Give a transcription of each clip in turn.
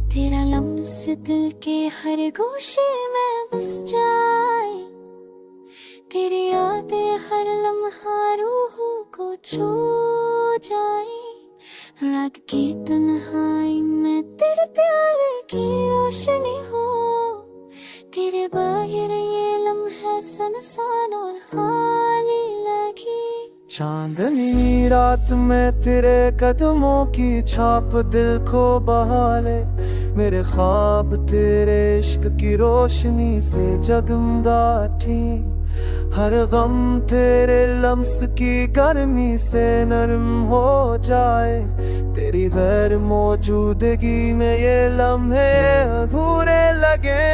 तेरा लम्स दिल के हर गोशे में बस जाए, तेरी यादें हर लम्हा रूह को छू जाए। रात की तन्हाई में तेरे प्यार की रोशनी हो, तेरे बगैर ये लम्हे सुनसान और खाली लगी। चांदनी रात में तेरे कदमों की छाप दिल को बहा ले, मेरे ख्वाब तेरे इश्क की रोशनी से जगमगाती। हर गम तेरे लम्स की गर्मी से नरम हो जाए, तेरी गैर मौजूदगी में ये लम्हे अधूरे लगे।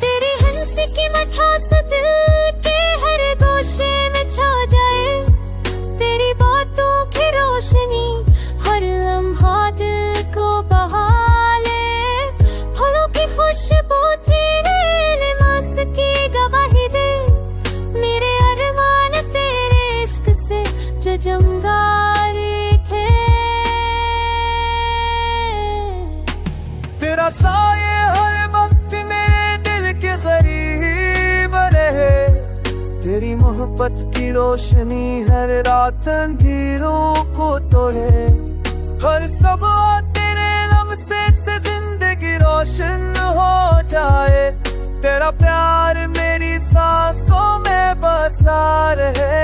तेरी हंसी की मिठास दिल के हर गोशे में छा जाए, तेरी बातों की रोशनी हर लम्हा दिल को बहा ले। फलों की खुशबू तेरे लिबास की गवाही दे, मेरे अरमान तेरे इश्क से जजमगार थे। तेरा साये हर वक्त मेरे दिल के करीब रहे, तेरी मोहब्बत की रोशनी हर रात अंधेरों को तोड़े। हर सुबह तेरे लम्से से जिंदगी रोशन हो जाए, तेरा प्यार मेरी सांसों में बसा रहे।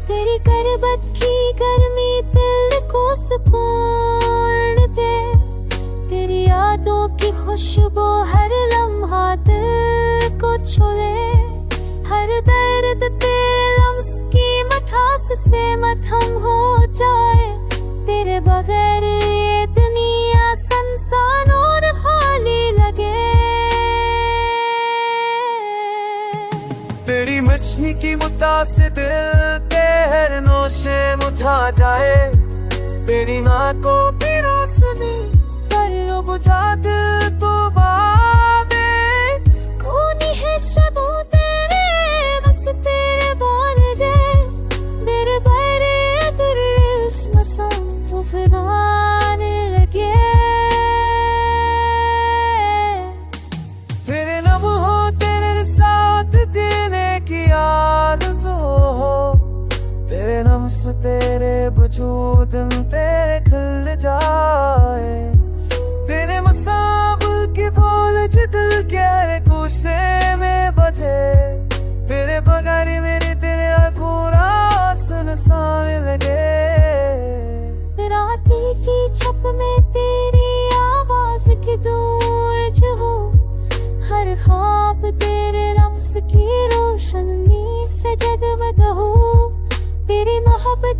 तेरी करबत की गर्मी दिल को सुकून दे, तेरी यादों की खुशबू हर लम्हा दिल को छुए। हर दर्द तेरे लम्स की मिठास से मत्थम हो जाए, तेरे बगैर ये दुनिया सुनसान और खाली लगे। तेरी मछली की मुतासे दिल के हर नौशे मुझा जाए, तेरी आंखों की रोशनी पर वो बुझा दिल तो वादे। कौनी है शबो तेरे बस तेरे बोल दे, मेरे बारे तेरे उस्म सन तूफान लगे। तेरे लम्हों तेरे साथ जीने की आरज़ू हो, तेरे लम्स तेरे वजूद तेरे खिल जाए। तेरे मसाबुल की बोल जो दिल के गुस्से में बजे, तेरे बगैर मेरे दिल अधूरा सुनसान लगे। राती की छप में तेरी आवाज की गूंज हो, हर ख्वाब तेरे लम्स की रोशनी से जगमगा हो। तेरी मोहब्बत